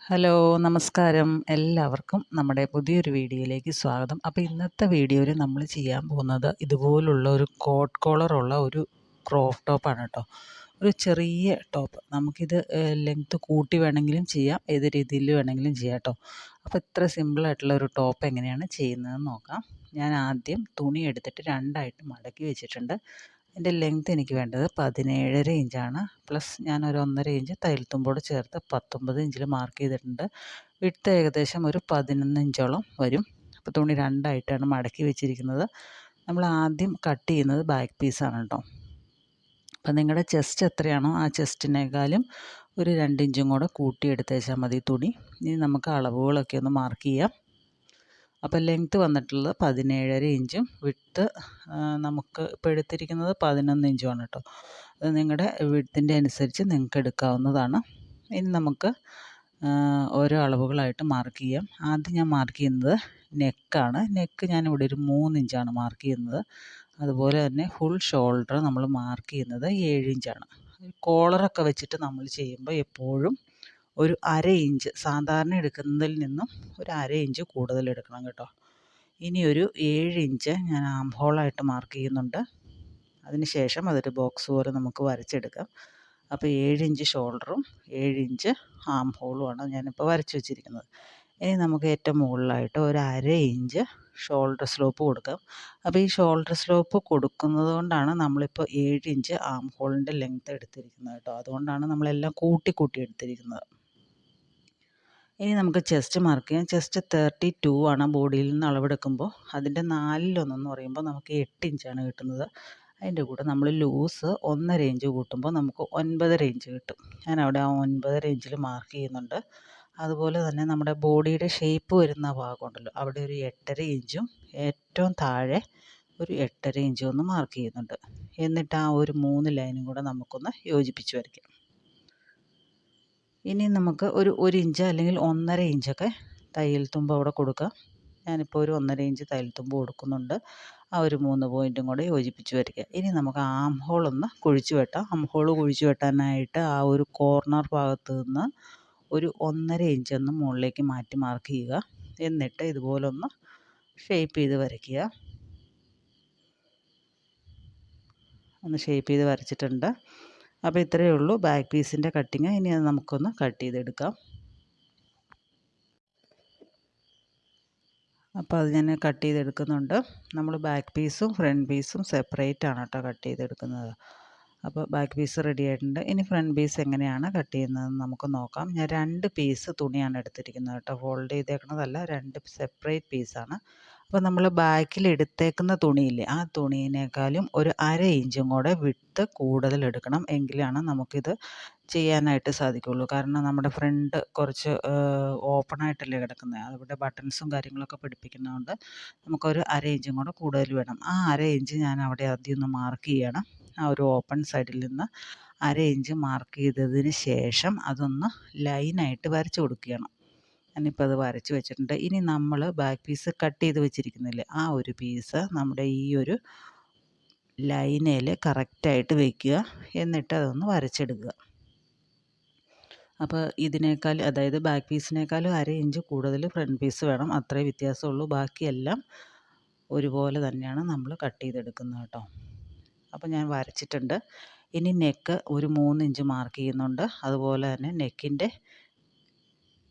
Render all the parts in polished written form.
Hello, നമസ്കാരം. എല്ലാവർക്കും നമ്മുടെ പുതിയൊരു വീഡിയോയിലേക്ക് സ്വാഗതം. അപ്പോൾ ഇന്നത്തെ വീഡിയോയിൽ നമ്മൾ ചെയ്യാൻ പോകുന്നത് ഇതുപോലുള്ള ഒരു കോട്ട് കോളറുള്ള ഒരു ക്രോപ്പ് ടോപ്പാണ് കേട്ടോ. ഒരു ചെറിയ ടോപ്പ്. നമുക്കിത് ലെങ്ത്ത് കൂട്ടി വേണമെങ്കിലും ചെയ്യാം, ഏത് രീതിയിൽ വേണമെങ്കിലും ചെയ്യാം കേട്ടോ. അപ്പോൾ ഇത്ര സിമ്പിളായിട്ടുള്ള ഒരു ടോപ്പ് എങ്ങനെയാണ് ചെയ്യുന്നതെന്ന് നോക്കാം. ഞാൻ ആദ്യം തുണി എടുത്തിട്ട് രണ്ടായിട്ട് മടക്കി വെച്ചിട്ടുണ്ട്. എൻ്റെ ലെങ്ത്ത് എനിക്ക് വേണ്ടത് 17.5 ഇഞ്ചാണ്. പ്ലസ് ഞാൻ ഒരു 1.5 ഇഞ്ച് തയ്യൽ തുമ്പോട് ചേർത്ത് 19 ഇഞ്ചിൽ മാർക്ക് ചെയ്തിട്ടുണ്ട്. വിഡ്ത്ത് ഏകദേശം ഒരു 11 ഇഞ്ചോളം വരും. അപ്പോൾ തുണി രണ്ടായിട്ടാണ് മടക്കി വെച്ചിരിക്കുന്നത്. നമ്മൾ ആദ്യം കട്ട് ചെയ്യുന്നത് ബാക്ക് പീസാണ് കേട്ടോ. അപ്പം നിങ്ങളുടെ ചെസ്റ്റ് എത്രയാണോ ആ ചെസ്റ്റിനേക്കാളും ഒരു 2 ഇഞ്ചും കൂടെ കൂട്ടിയെടുത്തേച്ചാൽ മതി തുണി. ഇനി നമുക്ക് അളവുകളൊക്കെ ഒന്ന് മാർക്ക് ചെയ്യാം. അപ്പോൾ ലെങ്ത്ത് വന്നിട്ടുള്ളത് 17.5 ഇഞ്ചും വിഡ്ത്ത് നമുക്ക് ഇപ്പോൾ എടുത്തിരിക്കുന്നത് 11 ഇഞ്ചുമാണ് കേട്ടോ. അത് നിങ്ങളുടെ വിഡ്ത്തിൻ്റെ അനുസരിച്ച് നിങ്ങൾക്ക് എടുക്കാവുന്നതാണ്. ഇനി നമുക്ക് ഓരോ അളവുകളായിട്ട് മാർക്ക് ചെയ്യാം. ആദ്യം ഞാൻ മാർക്ക് ചെയ്യുന്നത് നെക്കാണ്. നെക്ക് ഞാനിവിടെ ഒരു 3 ഇഞ്ചാണ് മാർക്ക് ചെയ്യുന്നത്. അതുപോലെ തന്നെ ഫുൾ ഷോൾഡർ നമ്മൾ മാർക്ക് ചെയ്യുന്നത് 7 ഇഞ്ചാണ്. കോളറൊക്കെ വെച്ചിട്ട് നമ്മൾ ചെയ്യുമ്പോൾ എപ്പോഴും ഒരു 1/2 ഇഞ്ച് സാധാരണ എടുക്കുന്നതിൽ നിന്നും ഒരു 1/2 ഇഞ്ച് കൂടുതൽ എടുക്കണം കേട്ടോ. ഇനി ഒരു 7 ഇഞ്ച് ഞാൻ ആം ഹോളായിട്ട് മാർക്ക് ചെയ്യുന്നുണ്ട്. അതിന് ശേഷം അതൊരു ബോക്സ് പോലെ നമുക്ക് വരച്ചെടുക്കാം. അപ്പോൾ 7 ഇഞ്ച് ഷോൾഡറും 7 ഇഞ്ച് ആം ഹോളുമാണ് ഞാനിപ്പോൾ വരച്ച് വെച്ചിരിക്കുന്നത്. ഇനി നമുക്ക് ഏറ്റവും മുകളിലായിട്ട് ഒരു 1/2 ഇഞ്ച് ഷോൾഡർ സ്ലോപ്പ് കൊടുക്കാം. അപ്പോൾ ഈ ഷോൾഡർ സ്ലോപ്പ് കൊടുക്കുന്നത് കൊണ്ടാണ് നമ്മളിപ്പോൾ 7 ഇഞ്ച് ആം ഹോളിൻ്റെ ലെങ്ത്ത് എടുത്തിരിക്കുന്നത് കേട്ടോ. അതുകൊണ്ടാണ് നമ്മളെല്ലാം കൂട്ടി എടുത്തിരിക്കുന്നത്. ഇനി നമുക്ക് ചെസ്റ്റ് മാർക്ക് ചെയ്യാം. ചെസ്റ്റ് 32 ആണ് ബോഡിയിൽ നിന്ന് അളവെടുക്കുമ്പോൾ. അതിൻ്റെ 4/1 എന്ന് പറയുമ്പോൾ നമുക്ക് 8 ഇഞ്ചാണ് കിട്ടുന്നത്. അതിൻ്റെ കൂടെ നമ്മൾ ലൂസ് 1.5 ഇഞ്ച് കൂട്ടുമ്പോൾ നമുക്ക് 9.5 ഇഞ്ച് കിട്ടും. ഞാനവിടെ ആ 9.5 ഇഞ്ചിൽ മാർക്ക് ചെയ്യുന്നുണ്ട്. അതുപോലെ തന്നെ നമ്മുടെ ബോഡിയുടെ ഷേപ്പ് വരുന്ന ഭാഗമുണ്ടല്ലോ, അവിടെ ഒരു 8.5 ഇഞ്ചും ഏറ്റവും താഴെ ഒരു 8.5 ഇഞ്ചും ഒന്ന് മാർക്ക് ചെയ്യുന്നുണ്ട്. എന്നിട്ട് ആ ഒരു 3 ലൈനും കൂടെ നമുക്കൊന്ന് യോജിപ്പിച്ച് വരയ്ക്കാം. ഇനി നമുക്ക് ഒരു 1 ഇഞ്ച് അല്ലെങ്കിൽ 1.5 ഇഞ്ചൊക്കെ തയ്യൽ തുമ്പ് അവിടെ കൊടുക്കാം. ഞാനിപ്പോൾ ഒരു 1.5 ഇഞ്ച് തയ്യൽ തുമ്പ് കൊടുക്കുന്നുണ്ട്. ആ ഒരു 3 പോയിൻറ്റും കൂടെ യോജിപ്പിച്ച് വരയ്ക്കുക. ഇനി നമുക്ക് ആം ഹോൾ ഒന്ന് കുഴിച്ച് വെട്ടാം. ആം ഹോൾ കുഴിച്ച് വെട്ടാനായിട്ട് ആ ഒരു കോർണർ ഭാഗത്ത് നിന്ന് ഒരു 1.5 ഇഞ്ച് ഒന്ന് മുകളിലേക്ക് മാറ്റി മാർക്ക് ചെയ്യുക. എന്നിട്ട് ഇതുപോലെ ഒന്ന് ഷേപ്പ് ചെയ്ത് വരയ്ക്കുക. ഒന്ന് ഷേപ്പ് ചെയ്ത് വരച്ചിട്ടുണ്ട്. അപ്പോൾ ഇത്രയേ ഉള്ളൂ ബാക്ക് പീസിൻ്റെ കട്ടിങ്. ഇനി അത് നമുക്കൊന്ന് കട്ട് ചെയ്തെടുക്കാം. അപ്പോൾ അത് ഞാൻ കട്ട് ചെയ്തെടുക്കുന്നുണ്ട്. നമ്മൾ ബാക്ക് പീസും ഫ്രണ്ട് പീസും സെപ്പറേറ്റ് ആണ് കേട്ടോ കട്ട് ചെയ്തെടുക്കുന്നത്. അപ്പോൾ ബാക്ക് പീസ് റെഡി ആയിട്ടുണ്ട്. ഇനി ഫ്രണ്ട് പീസ് എങ്ങനെയാണ് കട്ട് ചെയ്യുന്നതെന്ന് നമുക്ക് നോക്കാം. ഞാൻ 2 പീസ് തുണിയാണ് എടുത്തിരിക്കുന്നത് കേട്ടോ. ഫോൾഡ് ചെയ്തേക്കുന്നതല്ല, 2 സെപ്പറേറ്റ് പീസാണ്. അപ്പോൾ നമ്മൾ ബാക്കിൽ എടുത്തേക്കുന്ന തുണിയില്ലേ, ആ തുണീനേക്കാളും ഒരു 1/2 ഇഞ്ചും കൂടെ വിഡ്ത്ത് കൂടുതൽ എടുക്കണം. എങ്കിലാണ് നമുക്കിത് ചെയ്യാനായിട്ട് സാധിക്കുകയുള്ളൂ. കാരണം നമ്മുടെ ഫ്രണ്ട് കുറച്ച് ഓപ്പണായിട്ടല്ലേ കിടക്കുന്നത്. അവിടെ ബട്ടൺസും കാര്യങ്ങളൊക്കെ പിടിപ്പിക്കുന്നതുകൊണ്ട് നമുക്കൊരു 1/2 ഇഞ്ചും കൂടെ കൂടുതൽ വേണം. ആ 1/2 ഇഞ്ച് ഞാൻ അവിടെ ആദ്യം ഒന്ന് മാർക്ക് ചെയ്യണം. ആ ഒരു ഓപ്പൺ സൈഡിൽ നിന്ന് 1/2 ഇഞ്ച് മാർക്ക് ചെയ്തതിന് ശേഷം അതൊന്ന് ലൈനായിട്ട് വരച്ച് കൊടുക്കുകയാണ്. ഞാനിപ്പോൾ അത് വരച്ച് വെച്ചിട്ടുണ്ട്. ഇനി നമ്മൾ ബാക്ക് പീസ് കട്ട് ചെയ്ത് വെച്ചിരിക്കുന്നില്ലേ, ആ ഒരു പീസ് നമ്മുടെ ഈ ഒരു ലൈനയിൽ കറക്റ്റായിട്ട് വയ്ക്കുക. എന്നിട്ട് അതൊന്ന് വരച്ചെടുക്കുക. അപ്പോൾ ഇതിനേക്കാൾ, അതായത് ബാക്ക് പീസിനേക്കാളും 1/2 ഇഞ്ച് കൂടുതൽ ഫ്രണ്ട് പീസ് വേണം. അത്രേ വ്യത്യാസമുള്ളൂ. ബാക്കിയെല്ലാം ഒരുപോലെ തന്നെയാണ് നമ്മൾ കട്ട് ചെയ്തെടുക്കുന്നത് കേട്ടോ. അപ്പോൾ ഞാൻ വരച്ചിട്ടുണ്ട്. ഇനി നെക്ക് ഒരു 3 ഇഞ്ച് മാർക്ക് ചെയ്യുന്നുണ്ട്. അതുപോലെ തന്നെ നെക്കിൻ്റെ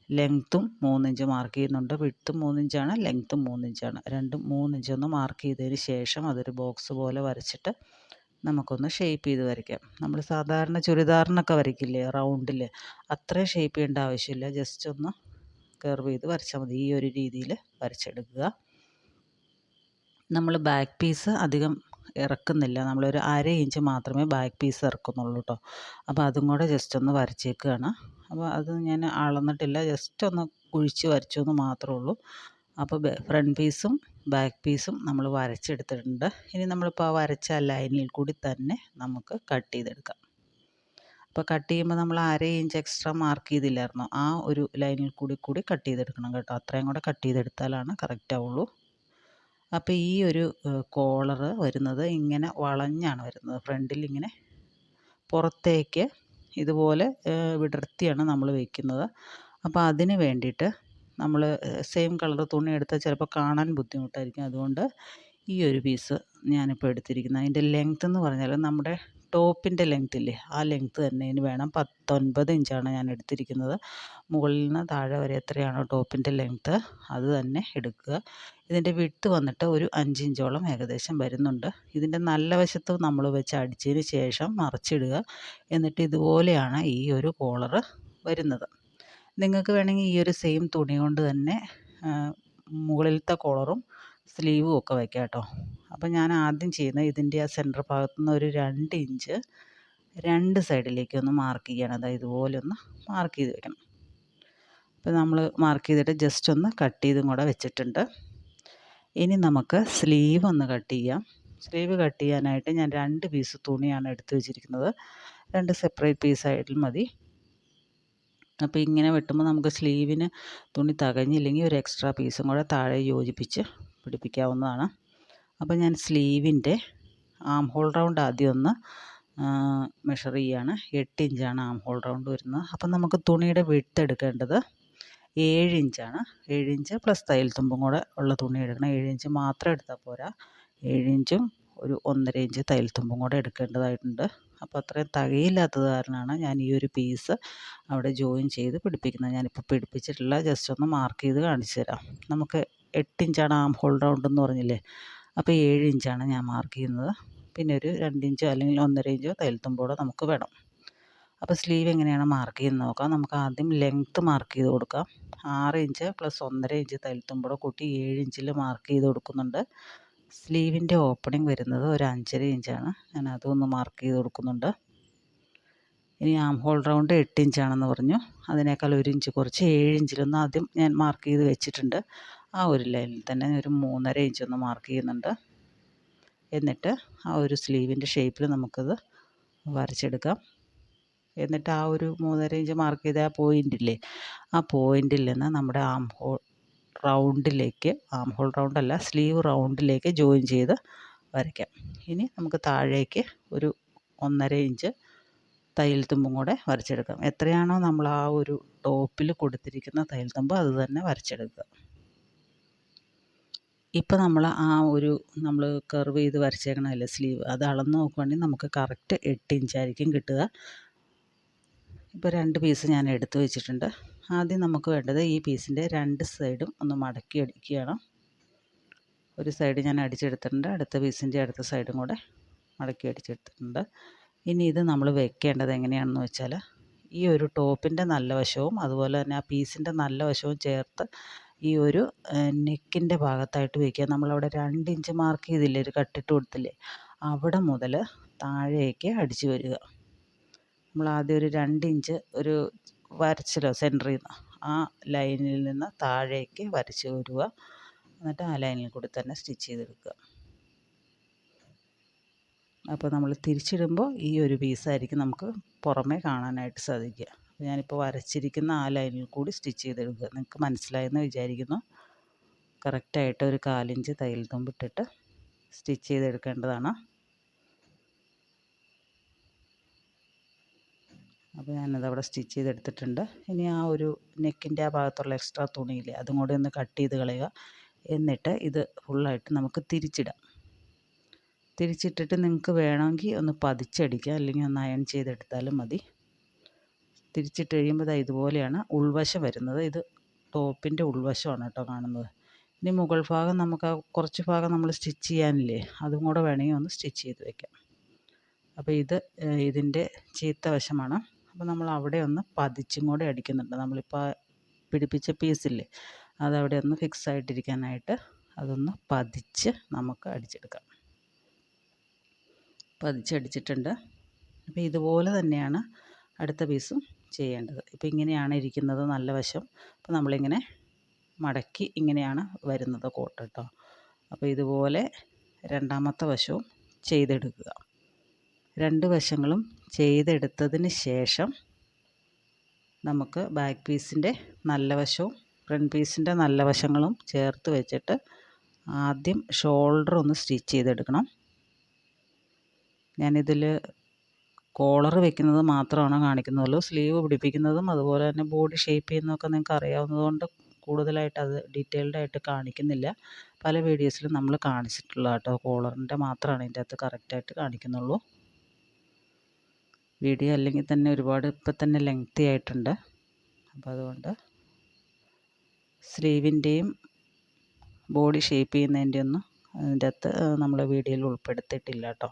ലെങ്ത്തും 3 ഇഞ്ച് മാർക്ക് ചെയ്യുന്നുണ്ട്. വിഡ്ത്തും 3 ഇഞ്ചാണ്, ലെങ്ത്തും 3 ഇഞ്ചാണ്. രണ്ടും 3 ഇഞ്ചൊന്ന് മാർക്ക് ചെയ്തതിന് ശേഷം അതൊരു ബോക്സ് പോലെ വരച്ചിട്ട് നമുക്കൊന്ന് ഷേപ്പ് ചെയ്ത് വരയ്ക്കാം. നമ്മൾ സാധാരണ ചുരിദാറിനൊക്കെ വരയ്ക്കില്ലേ റൗണ്ടിൽ, അത്രയും ഷേപ്പ് ചെയ്യേണ്ട ആവശ്യമില്ല. ജസ്റ്റ് ഒന്ന് കർവ് ചെയ്ത് വരച്ചാൽ മതി. ഈ ഒരു രീതിയിൽ വരച്ചെടുക്കുക. നമ്മൾ ബാക്ക് പീസ് അധികം ഇറക്കുന്നില്ല. നമ്മളൊരു 1/2 ഇഞ്ച് മാത്രമേ ബാക്ക് പീസ് ഇറക്കുന്നുള്ളൂ കേട്ടോ. അപ്പോൾ അതും കൂടെ ജസ്റ്റ് ഒന്ന് വരച്ചേക്കുകയാണ്. അപ്പോൾ അത് ഞാൻ അളന്നിട്ടില്ല, ജസ്റ്റ് ഒന്ന് കുഴിച്ച് വരച്ചു എന്ന് മാത്രമേ ഉള്ളൂ. അപ്പോൾ ഫ്രണ്ട് പീസും ബാക്ക് പീസും നമ്മൾ വരച്ചെടുത്തിട്ടുണ്ട്. ഇനി നമ്മളിപ്പോൾ ആ വരച്ച ലൈനിൽ കൂടി തന്നെ നമുക്ക് കട്ട് ചെയ്തെടുക്കാം. അപ്പോൾ കട്ട് ചെയ്യുമ്പോൾ നമ്മൾ 1/2 ഇഞ്ച് എക്സ്ട്രാ മാർക്ക് ചെയ്തില്ലായിരുന്നോ, ആ ഒരു ലൈനിൽ കൂടി കട്ട് ചെയ്തെടുക്കണം കേട്ടോ. അത്രയും കൂടെ കട്ട് ചെയ്തെടുത്താലാണ് കറക്റ്റ് ആവുള്ളൂ. അപ്പോൾ ഈ ഒരു കോളറ് വരുന്നത് ഇങ്ങനെ വളഞ്ഞാണ് വരുന്നത്. ഫ്രണ്ടിൽ ഇങ്ങനെ പുറത്തേക്ക് ഇതുപോലെ വിടർത്തിയാണ് നമ്മൾ വയ്ക്കുന്നത്. അപ്പോൾ അതിന് വേണ്ടിയിട്ട് നമ്മൾ സെയിം കളർ തുണി എടുത്താൽ ചിലപ്പോൾ കാണാൻ ബുദ്ധിമുട്ടായിരിക്കും. അതുകൊണ്ട് ഈ ഒരു പീസ് ഞാനിപ്പോൾ എടുത്തിരിക്കുന്നത്, അതിൻ്റെ ലെങ്ത്ത് എന്ന് പറഞ്ഞാൽ നമ്മുടെ ടോപ്പിൻ്റെ ലെങ്ത്ത് ഇല്ലേ, ആ ലെങ്ത്ത് തന്നെ ഇതിന് വേണം. 19 ഇഞ്ചാണ് ഞാൻ എടുത്തിരിക്കുന്നത്. മുകളിൽ നിന്ന് താഴെ വരെ എത്രയാണോ ടോപ്പിൻ്റെ ലെങ്ത്ത് അത് തന്നെ എടുക്കുക. ഇതിൻ്റെ വിഡ്ത്ത് വന്നിട്ട് ഒരു 5 ഇഞ്ചോളം ഏകദേശം വരുന്നുണ്ട്. ഇതിൻ്റെ നല്ല വശത്ത് നമ്മൾ വെച്ച് അടിച്ചതിന് ശേഷം മറിച്ചിടുക. എന്നിട്ട് ഇതുപോലെയാണ് ഈ ഒരു കോളർ വരുന്നത്. നിങ്ങൾക്ക് വേണമെങ്കിൽ ഈ ഒരു സെയിം തുണി കൊണ്ട് തന്നെ മുകളിലത്തെ കോളറും സ്ലീവും ഒക്കെ വയ്ക്കാം കേട്ടോ. അപ്പോൾ ഞാൻ ആദ്യം ചെയ്യുന്നത് ഇതിൻ്റെ ആ സെൻറ്റർ ഭാഗത്തു നിന്ന് ഒരു 2 ഇഞ്ച് രണ്ട് സൈഡിലേക്ക് ഒന്ന് മാർക്ക് ചെയ്യണം. അതായത് ഇതുപോലെ ഒന്ന് മാർക്ക് ചെയ്ത് വെക്കണം. അപ്പോൾ നമ്മൾ മാർക്ക് ചെയ്തിട്ട് ജസ്റ്റ് ഒന്ന് കട്ട് ചെയ്തും കൂടെ വെച്ചിട്ടുണ്ട്. ഇനി നമുക്ക് സ്ലീവ് ഒന്ന് കട്ട് ചെയ്യാം. സ്ലീവ് കട്ട് ചെയ്യാനായിട്ട് ഞാൻ 2 പീസ് തുണിയാണ് എടുത്ത് വെച്ചിരിക്കുന്നത്. 2 സെപ്പറേറ്റ് പീസായിട്ടും മതി. അപ്പോൾ ഇങ്ങനെ വെട്ടുമ്പോൾ നമുക്ക് സ്ലീവിന് തുണി തികഞ്ഞില്ലെങ്കിൽ ഒരു എക്സ്ട്രാ പീസും കൂടെ താഴെ യോജിപ്പിച്ച് പിടിപ്പിക്കാവുന്നതാണ്. അപ്പോൾ ഞാൻ സ്ലീവിൻ്റെ ആം ഹോൾ റൗണ്ട് ആദ്യം ഒന്ന് മെഷർ ചെയ്യാണ്. 8 ഇഞ്ചാണ് ആം ഹോൾ റൗണ്ട് വരുന്നത്. അപ്പം നമുക്ക് തുണിയുടെ വിഡ്ത്ത് എടുക്കേണ്ടത് 7 ഇഞ്ചാണ്. 7 ഇഞ്ച് പ്ലസ് തയ്യൽ തുമ്പും കൂടെ ഉള്ള തുണി എടുക്കണം. 7 ഇഞ്ച് മാത്രം എടുത്താൽ പോരാ, 7 ഇഞ്ചും ഒരു 1.5 ഇഞ്ച് തയ്യൽ തുമ്പും കൂടെ എടുക്കേണ്ടതായിട്ടുണ്ട്. അപ്പോൾ അത്രയും തികയില്ലാത്തത് കാരണമാണ് ഞാൻ ഈ ഒരു പീസ് അവിടെ ജോയിൻ ചെയ്ത് പിടിപ്പിക്കുന്നത്. ഞാനിപ്പോൾ പിടിപ്പിച്ചിട്ടില്ല, ജസ്റ്റ് ഒന്ന് മാർക്ക് ചെയ്ത് കാണിച്ചു തരാം. നമുക്ക് 8 ഇഞ്ചാണ് ആം ഹോൾ റൗണ്ട് എന്ന് പറഞ്ഞില്ലേ, അപ്പോൾ 7 ഇഞ്ചാണ് ഞാൻ മാർക്ക് ചെയ്യുന്നത്. പിന്നെ ഒരു 2 ഇഞ്ചോ അല്ലെങ്കിൽ 1.5 ഇഞ്ചോ തയ്യൽ തുമ്പോടെ നമുക്ക് വേണം. അപ്പോൾ സ്ലീവ് എങ്ങനെയാണ് മാർക്ക് ചെയ്യുന്നത് നോക്കാം. നമുക്ക് ആദ്യം ലെങ്ത്ത് മാർക്ക് ചെയ്ത് കൊടുക്കാം. 6 ഇഞ്ച് പ്ലസ് 1.5 ഇഞ്ച് തയ്യൽ തുമ്പോടെ കൂട്ടി 7 ഇഞ്ചിൽ മാർക്ക് ചെയ്ത് കൊടുക്കുന്നുണ്ട്. സ്ലീവിൻ്റെ ഓപ്പണിംഗ് വരുന്നത് ഒരു 5.5 ഇഞ്ചാണ്. ഞാൻ അതൊന്ന് മാർക്ക് ചെയ്ത് കൊടുക്കുന്നുണ്ട്. ഇനി ആം ഹോൾ റൗണ്ട് 8 ഇഞ്ചാണെന്ന് പറഞ്ഞു. അതിനേക്കാൾ 1 ഇഞ്ച് കുറച്ച് 7 ഇഞ്ചിലൊന്ന് ആദ്യം ഞാൻ മാർക്ക് ചെയ്ത് വെച്ചിട്ടുണ്ട്. ആ ഒരു ലൈനിൽ തന്നെ ഒരു 3.5 ഇഞ്ചൊന്ന് മാർക്ക് ചെയ്യുന്നുണ്ട്. എന്നിട്ട് ആ ഒരു സ്ലീവിൻ്റെ ഷേപ്പിൽ നമുക്കത് വരച്ചെടുക്കാം. എന്നിട്ട് ആ ഒരു 3.5 ഇഞ്ച് മാർക്ക് ചെയ്ത ആ പോയിൻ്റില്ലേ, ആ പോയിൻ്റിൽ നിന്ന് നമ്മുടെ ആം ഹോൾ റൗണ്ടിലേക്ക്, ആം ഹോൾ റൗണ്ടല്ല സ്ലീവ് റൗണ്ടിലേക്ക് ജോയിൻ ചെയ്ത് വരയ്ക്കാം. ഇനി നമുക്ക് താഴേക്ക് ഒരു 1.5 ഇഞ്ച് തയ്യൽ തുമ്പും കൂടെ വരച്ചെടുക്കാം. എത്രയാണോ നമ്മൾ ആ ഒരു ടോപ്പിൽ കൊടുത്തിരിക്കുന്ന തയ്യൽ തുമ്പ് അത് തന്നെ വരച്ചെടുക്കുക. ഇപ്പോൾ നമ്മൾ കർവ് ചെയ്ത് വരച്ചേക്കണമല്ലേ സ്ലീവ്, അത് അളന്ന് നോക്കുകയാണെങ്കിൽ നമുക്ക് കറക്റ്റ് 8 ഇഞ്ചായിരിക്കും കിട്ടുക. ഇപ്പോൾ 2 പീസ് ഞാൻ എടുത്ത് വെച്ചിട്ടുണ്ട്. ആദ്യം നമുക്ക് വേണ്ടത് ഈ പീസിൻ്റെ 2 സൈഡും ഒന്ന് മടക്കി അടിക്കുകയാണ്. ഒരു സൈഡ് ഞാൻ അടിച്ചെടുത്തിട്ടുണ്ട്, അടുത്ത പീസിൻ്റെ അടുത്ത സൈഡും കൂടെ മടക്കി അടിച്ചെടുത്തിട്ടുണ്ട്. ഇനി ഇത് നമ്മൾ വെക്കേണ്ടത് എങ്ങനെയാണെന്ന് വെച്ചാൽ, ഈ ഒരു ടോപ്പിൻ്റെ നല്ല വശവും അതുപോലെ തന്നെ ആ പീസിൻ്റെ നല്ല വശവും ചേർത്ത് ഈ ഒരു നെക്കിൻ്റെ ഭാഗത്തായിട്ട് വയ്ക്കുക. നമ്മളവിടെ 2 ഇഞ്ച് മാർക്ക് ചെയ്തില്ലേ, ഒരു കട്ടിട്ട് കൊടുത്തില്ലേ, അവിടെ മുതൽ താഴേക്ക് അടിച്ചു വരിക. നമ്മൾ ആദ്യം ഒരു 2 ഇഞ്ച് ഒരു വരച്ചല്ലോ സെൻറ്ററിൽ നിന്ന്, ആ ലൈനിൽ നിന്ന് താഴേക്ക് വരച്ച് വരിക. എന്നിട്ട് ആ ലൈനിൽ കൂടി തന്നെ സ്റ്റിച്ച് ചെയ്തെടുക്കുക. അപ്പോൾ നമ്മൾ തിരിച്ചിടുമ്പോൾ ഈ ഒരു പീസായിരിക്കും നമുക്ക് പുറമേ കാണാനായിട്ട് സാധിക്കുക. അപ്പോൾ ഞാനിപ്പോൾ വരച്ചിരിക്കുന്ന ആ ലൈനിൽ കൂടി സ്റ്റിച്ച് ചെയ്തെടുക്കുക. നിങ്ങൾക്ക് മനസ്സിലായെന്ന് വിചാരിക്കുന്നു. കറക്റ്റായിട്ട് ഒരു 1/4 ഇഞ്ച് തയ്യൽ തുമ്പിട്ടിട്ട് സ്റ്റിച്ച് ചെയ്തെടുക്കേണ്ടതാണ്. അപ്പോൾ ഞാനതവിടെ സ്റ്റിച്ച് ചെയ്തെടുത്തിട്ടുണ്ട്. ഇനി ആ ഒരു നെക്കിൻ്റെ ആ ഭാഗത്തുള്ള എക്സ്ട്രാ തുണിയില്ലേ, അതും കൂടി ഒന്ന് കട്ട് ചെയ്ത് കളയുക. എന്നിട്ട് ഇത് ഫുള്ളായിട്ട് നമുക്ക് തിരിച്ചിടാം. തിരിച്ചിട്ടിട്ട് നിങ്ങൾക്ക് വേണമെങ്കിൽ ഒന്ന് പതിച്ചടിക്കുക, അല്ലെങ്കിൽ ഒന്ന് അയൺ ചെയ്തെടുത്താലും മതി. തിരിച്ചിട്ട് കഴിയുമ്പോൾ ഇതുപോലെയാണ് ഉൾവശം വരുന്നത്. ഇത് ടോപ്പിൻ്റെ ഉൾവശമാണ് കേട്ടോ കാണുന്നത്. ഇനി മുകൾ ഭാഗം നമുക്ക് കുറച്ച് ഭാഗം നമ്മൾ സ്റ്റിച്ച് ചെയ്യാനില്ലേ, അതും കൂടെ വേണമെങ്കിൽ ഒന്ന് സ്റ്റിച്ച് ചെയ്ത് വയ്ക്കാം. അപ്പോൾ ഇതിൻ്റെ ചീത്ത വശമാണ്. അപ്പോൾ നമ്മൾ അവിടെ ഒന്ന് പതിച്ചും കൂടെ അടിക്കുന്നുണ്ട്. നമ്മളിപ്പോൾ പിടിപ്പിച്ച പീസില്ലേ, അതവിടെ ഒന്ന് ഫിക്സ് ആയിട്ടിരിക്കാനായിട്ട് അതൊന്ന് പതിച്ച് നമുക്ക് അടിച്ചെടുക്കാം. പതിച്ചടിച്ചിട്ടുണ്ട്. അപ്പോൾ ഇതുപോലെ തന്നെയാണ് അടുത്ത പീസും ചെയ്യേണ്ടത്. ഇപ്പോൾ ഇങ്ങനെയാണ് ഇരിക്കുന്നത് നല്ല വശം. അപ്പോൾ നമ്മളിങ്ങനെ മടക്കി ഇങ്ങനെയാണ് വരുന്നത് കോട്ട് കേട്ടോ. അപ്പോൾ ഇതുപോലെ രണ്ടാമത്തെ വശവും ചെയ്തെടുക്കുക. 2 വശങ്ങളും ചെയ്തെടുത്തതിന് ശേഷം നമുക്ക് ബാക്ക് പീസിൻ്റെ നല്ല വശവും ഫ്രണ്ട് പീസിൻ്റെ നല്ല വശങ്ങളും ചേർത്ത് വെച്ചിട്ട് ആദ്യം ഷോൾഡർ ഒന്ന് സ്റ്റിച്ച് ചെയ്തെടുക്കണം. ഞാനിതിൽ കോളർ വെക്കുന്നത് മാത്രമാണ് കാണിക്കുന്നുള്ളൂ. സ്ലീവ് പിടിപ്പിക്കുന്നതും അതുപോലെ തന്നെ ബോഡി ഷേപ്പ് ചെയ്യുന്നതൊക്കെ നിങ്ങൾക്ക് അറിയാവുന്നതുകൊണ്ട് കൂടുതലായിട്ട് അത് ഡീറ്റെയിൽഡ് ആയിട്ട് കാണിക്കുന്നില്ല. പല വീഡിയോസിലും നമ്മൾ കാണിച്ചിട്ടുള്ള കേട്ടോ. കോളറിൻ്റെ മാത്രമാണ് ഇതിൻ്റെ അകത്ത് കറക്റ്റായിട്ട് കാണിക്കുന്നുള്ളൂ. വീഡിയോ അല്ലെങ്കിൽ തന്നെ ഒരുപാട് ഇപ്പം തന്നെ ലെങ്തി ആയിട്ടുണ്ട്. അപ്പോൾ അതുകൊണ്ട് സ്ലീവിൻ്റെയും ബോഡി ഷേപ്പ് ചെയ്യുന്നതിൻ്റെ ഒന്നും അതിൻ്റെ അകത്ത് നമ്മൾ വീഡിയോയിൽ ഉൾപ്പെടുത്തിയിട്ടില്ല കേട്ടോ.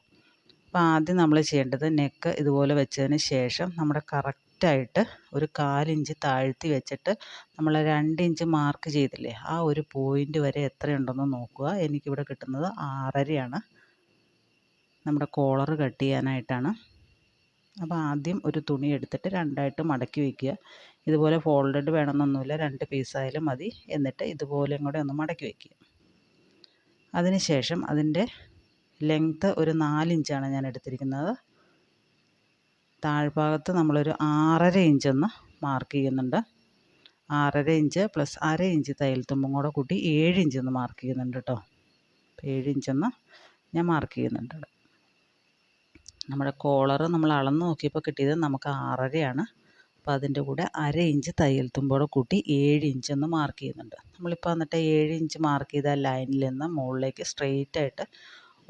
അപ്പോൾ ആദ്യം നമ്മൾ ചെയ്യേണ്ടത് നെക്ക് ഇതുപോലെ വെച്ചതിന് ശേഷം നമ്മുടെ കറക്റ്റായിട്ട് ഒരു 1/4 ഇഞ്ച് താഴ്ത്തി വെച്ചിട്ട് നമ്മൾ 2 ഇഞ്ച് മാർക്ക് ചെയ്തില്ലേ, ആ ഒരു പോയിൻ്റ് വരെ എത്രയുണ്ടെന്ന് നോക്കുക. എനിക്കിവിടെ കിട്ടുന്നത് 6.5 നമ്മുടെ കോളർ കട്ട് ചെയ്യാനായിട്ടാണ്. അപ്പോൾ ആദ്യം ഒരു തുണി എടുത്തിട്ട് രണ്ടായിട്ട് മടക്കി വയ്ക്കുക. ഇതുപോലെ ഫോൾഡഡ് വേണമെന്നൊന്നുമില്ല, 2 പീസായാലും മതി. എന്നിട്ട് ഇതുപോലെ കൂടെ ഒന്ന് മടക്കി വയ്ക്കുക. അതിനുശേഷം അതിൻ്റെ ലെങ്ത്ത് ഒരു 4 ഇഞ്ചാണ് ഞാൻ എടുത്തിരിക്കുന്നത്. താഴ്ഭാഗത്ത് നമ്മളൊരു 6.5 ഇഞ്ചൊന്ന് മാർക്ക് ചെയ്യുന്നുണ്ട്. 6.5 ഇഞ്ച് പ്ലസ് 1/2 ഇഞ്ച് തയ്യൽ തുമ്പും കൂടെ കൂട്ടി 7 ഇഞ്ചൊന്ന് മാർക്ക് ചെയ്യുന്നുണ്ട് കേട്ടോ. 7 ഇഞ്ചൊന്ന് ഞാൻ മാർക്ക് ചെയ്യുന്നുണ്ട്. നമ്മുടെ കോളർ നമ്മൾ അളന്ന് നോക്കിയപ്പോൾ കിട്ടിയത് നമുക്ക് 6.5 അപ്പോൾ അതിൻ്റെ കൂടെ 1/2 ഇഞ്ച് തയ്യൽ തുമ്പോടെ കൂട്ടി 7 ഇഞ്ചൊന്ന് മാർക്ക് ചെയ്യുന്നുണ്ട്. നമ്മളിപ്പോൾ എന്നിട്ട് 7 ഇഞ്ച് മാർക്ക് ചെയ്ത ലൈനിൽ നിന്ന് മുകളിലേക്ക് സ്ട്രെയിറ്റ് ആയിട്ട്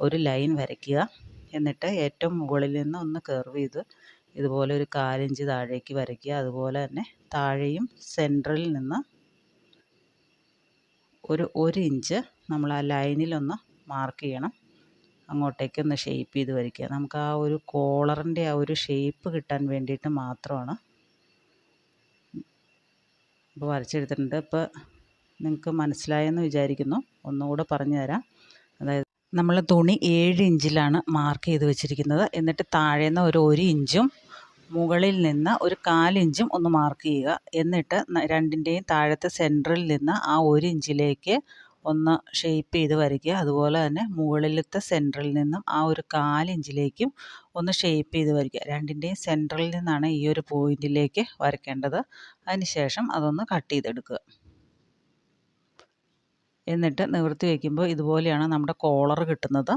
ഒരു ലൈൻ വരയ്ക്കുക. എന്നിട്ട് ഏറ്റവും മുകളിൽ നിന്ന് ഒന്ന് കർവ് ചെയ്ത് ഇതുപോലെ ഒരു 1/4 ഇഞ്ച് താഴേക്ക് വരയ്ക്കുക. അതുപോലെ തന്നെ താഴെയും സെൻട്രലിൽ നിന്ന് ഒരു 1 ഇഞ്ച് നമ്മൾ ആ ലൈനിലൊന്ന് മാർക്ക് ചെയ്യണം. അങ്ങോട്ടേക്കൊന്ന് ഷേപ്പ് ചെയ്ത് വരയ്ക്കുക. നമുക്ക് ആ ഒരു കോളറിൻ്റെ ആ ഒരു ഷേപ്പ് കിട്ടാൻ വേണ്ടിയിട്ട് മാത്രമാണ്. ഇപ്പോൾ വരച്ചെടുത്തിട്ടുണ്ട്. ഇപ്പോൾ നിങ്ങൾക്ക് മനസ്സിലായെന്ന് വിചാരിക്കുന്നു. ഒന്നുകൂടെ പറഞ്ഞു തരാം. അതായത് നമ്മൾ തുണി 7 ഇഞ്ചിലാണ് മാർക്ക് ചെയ്ത് വെച്ചിരിക്കുന്നത്. എന്നിട്ട് താഴേന്ന് ഒരു 1 ഇഞ്ചും മുകളിൽ നിന്ന് ഒരു 1/4 ഇഞ്ചും ഒന്ന് മാർക്ക് ചെയ്യുക. എന്നിട്ട് രണ്ടിൻ്റെയും താഴത്തെ സെൻറ്ററിൽ നിന്ന് ആ 1 ഇഞ്ചിലേക്ക് ഒന്ന് ഷേപ്പ് ചെയ്ത് വരയ്ക്കുക. അതുപോലെ തന്നെ മുകളിലത്തെ സെൻറ്ററിൽ നിന്നും ആ ഒരു 1/4 ഇഞ്ചിലേക്കും ഒന്ന് ഷേപ്പ് ചെയ്ത് വരയ്ക്കുക. രണ്ടിൻ്റെയും സെൻറ്ററിൽ നിന്നാണ് ഈ ഒരു പോയിൻറ്റിലേക്ക് വരയ്ക്കേണ്ടത്. അതിന് ശേഷം അതൊന്ന് കട്ട് ചെയ്തെടുക്കുക. എന്നിട്ട് നിവർത്തി വയ്ക്കുമ്പോൾ ഇതുപോലെയാണ് നമ്മുടെ കോളർ കിട്ടുന്നത്.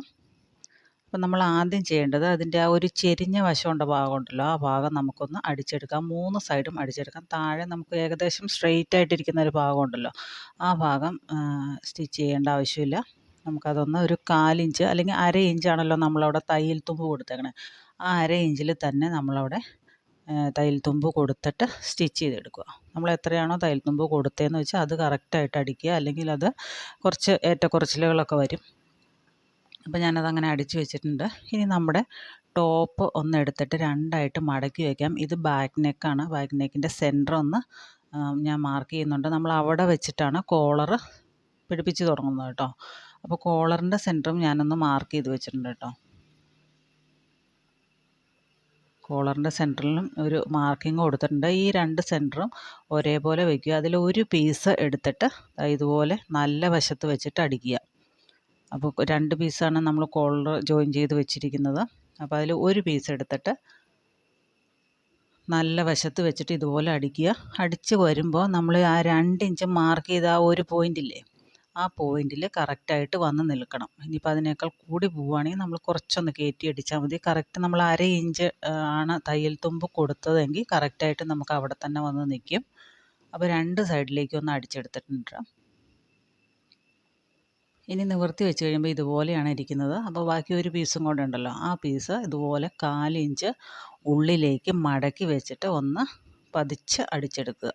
അപ്പം നമ്മൾ ആദ്യം ചെയ്യേണ്ടത് അതിൻ്റെ ആ ഒരു ചെരിഞ്ഞ വശമുണ്ട ഭാഗമുണ്ടല്ലോ, ആ ഭാഗം നമുക്കൊന്ന് അടിച്ചെടുക്കാം. 3 സൈഡും അടിച്ചെടുക്കാം. താഴെ നമുക്ക് ഏകദേശം സ്ട്രെയിറ്റ് ആയിട്ടിരിക്കുന്ന ഒരു ഭാഗമുണ്ടല്ലോ, ആ ഭാഗം സ്റ്റിച്ച് ചെയ്യേണ്ട ആവശ്യമില്ല. നമുക്കതൊന്ന് ഒരു 1/4 ഇഞ്ച് അല്ലെങ്കിൽ 1/2 ഇഞ്ചാണല്ലോ നമ്മളവിടെ തയ്യൽ തുമ്പ് കൊടുത്തേക്കണേ, ആ 1/2 ഇഞ്ചിൽ തന്നെ നമ്മളവിടെ തയ്യൽ തുമ്പ് കൊടുത്തിട്ട് സ്റ്റിച്ച് ചെയ്തെടുക്കുക. നമ്മൾ എത്രയാണോ തയ്യൽ തുമ്പ് കൊടുത്തതെന്ന് വെച്ചാൽ അത് കറക്റ്റായിട്ട് അടിക്കുക. അല്ലെങ്കിൽ അത് കുറച്ച് ഏറ്റക്കുറച്ചിലുകളൊക്കെ വരും. അപ്പോൾ ഞാനതങ്ങനെ അടിച്ച് വെച്ചിട്ടുണ്ട്. ഇനി നമ്മുടെ ടോപ്പ് ഒന്ന് എടുത്തിട്ട് രണ്ടായിട്ട് മടക്കി വയ്ക്കാം. ഇത് ബാക്ക് നെക്കാണ്. ബാക്ക് നെക്കിൻ്റെ സെൻറ്റർ ഒന്ന് ഞാൻ മാർക്ക് ചെയ്യുന്നുണ്ട്. നമ്മൾ അവിടെ വെച്ചിട്ടാണ് കോളർ പിടിപ്പിച്ച് തുടങ്ങുന്നത് കേട്ടോ. അപ്പോൾ കോളറിൻ്റെ സെൻറ്ററും ഞാനൊന്ന് മാർക്ക് ചെയ്ത് വെച്ചിട്ടുണ്ട് കേട്ടോ. കോളറിൻ്റെ സെൻറ്ററിലും ഒരു മാർക്കിങ് കൊടുത്തിട്ടുണ്ട്. ഈ 2 സെൻറ്ററും ഒരേപോലെ വയ്ക്കുക. അതിൽ ഒരു പീസ് എടുത്തിട്ട് ഇതുപോലെ നല്ല വശത്ത് വെച്ചിട്ട് അടിക്കുക. അപ്പോൾ 2 പീസാണ് നമ്മൾ കോളർ ജോയിൻ ചെയ്ത് വെച്ചിരിക്കുന്നത്. അപ്പോൾ അതിൽ ഒരു പീസ് എടുത്തിട്ട് നല്ല വശത്ത് വെച്ചിട്ട് ഇതുപോലെ അടിക്കുക. അടിച്ച് വരുമ്പോൾ നമ്മൾ ആ 2 ഇഞ്ച് മാർക്ക് ചെയ്ത ആ ഒരു പോയിൻ്റില്ലേ, ആ പോയിൻ്റിൽ കറക്റ്റായിട്ട് വന്ന് നിൽക്കണം. ഇനിയിപ്പോൾ അതിനേക്കാൾ കൂടി പോവുകയാണെങ്കിൽ നമ്മൾ കുറച്ചൊന്ന് കയറ്റി അടിച്ചാൽ മതി. കറക്റ്റ് നമ്മൾ 1/2 ഇഞ്ച് ആണ് തയ്യൽ തുമ്പ് കൊടുത്തതെങ്കിൽ കറക്റ്റായിട്ട് നമുക്ക് അവിടെ തന്നെ വന്ന് നിൽക്കും. അപ്പോൾ 2 സൈഡിലേക്കും ഒന്ന് അടിച്ചെടുത്തിട്ടുണ്ട്. ഇനി നിവർത്തി വെച്ച് കഴിയുമ്പോൾ ഇതുപോലെയാണ് ഇരിക്കുന്നത്. അപ്പോൾ ബാക്കി ഒരു പീസും കൂടെ ഉണ്ടല്ലോ, ആ പീസ് ഇതുപോലെ 1/4 ഇഞ്ച് ഉള്ളിലേക്ക് മടക്കി വെച്ചിട്ട് ഒന്ന് പതിച്ച് അടിച്ചെടുക്കുക.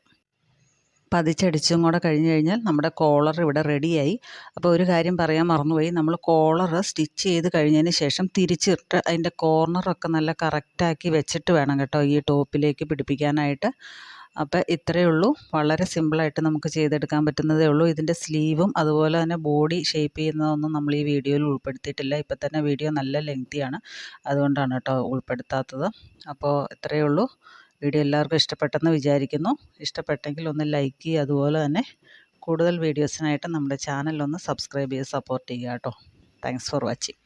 പതിച്ചടിച്ചും കൂടെ കഴിഞ്ഞ് കഴിഞ്ഞാൽ നമ്മുടെ കോളർ ഇവിടെ റെഡിയായി. അപ്പോൾ ഒരു കാര്യം പറയാൻ മറന്നുപോയി, നമ്മൾ കോളർ സ്റ്റിച്ച് ചെയ്ത് കഴിഞ്ഞതിന് ശേഷം തിരിച്ചിട്ട് അതിൻ്റെ കോർണറൊക്കെ നല്ല കറക്റ്റാക്കി വെച്ചിട്ട് വേണം കേട്ടോ ഈ ടോപ്പിലേക്ക് പിടിപ്പിക്കാനായിട്ട്. അപ്പോൾ ഇത്രയേ ഉള്ളൂ. വളരെ സിമ്പിളായിട്ട് നമുക്ക് ചെയ്തെടുക്കാൻ പറ്റുന്നതേ ഉള്ളൂ. ഇതിൻ്റെ സ്ലീവും അതുപോലെ തന്നെ ബോഡി ഷേപ്പ് ചെയ്യുന്നതൊന്നും നമ്മൾ ഈ വീഡിയോയിൽ ഉൾപ്പെടുത്തിയിട്ടില്ല. ഇപ്പം തന്നെ വീഡിയോ നല്ല ലെങ്തിയാണ്, അതുകൊണ്ടാണ് കേട്ടോ ഉൾപ്പെടുത്താത്തത്. അപ്പോൾ ഇത്രയേ ഉള്ളൂ. വീഡിയോ എല്ലാവർക്കും ഇഷ്ടപ്പെട്ടെന്ന് വിചാരിക്കുന്നു. ഇഷ്ടപ്പെട്ടെങ്കിൽ ഒന്ന് ലൈക്ക് ചെയ്യുക. അതുപോലെ തന്നെ കൂടുതൽ വീഡിയോസിനായിട്ട് നമ്മുടെ ചാനലൊന്ന് സബ്സ്ക്രൈബ് ചെയ്ത് സപ്പോർട്ട് ചെയ്യുക കേട്ടോ. Thanks for watching.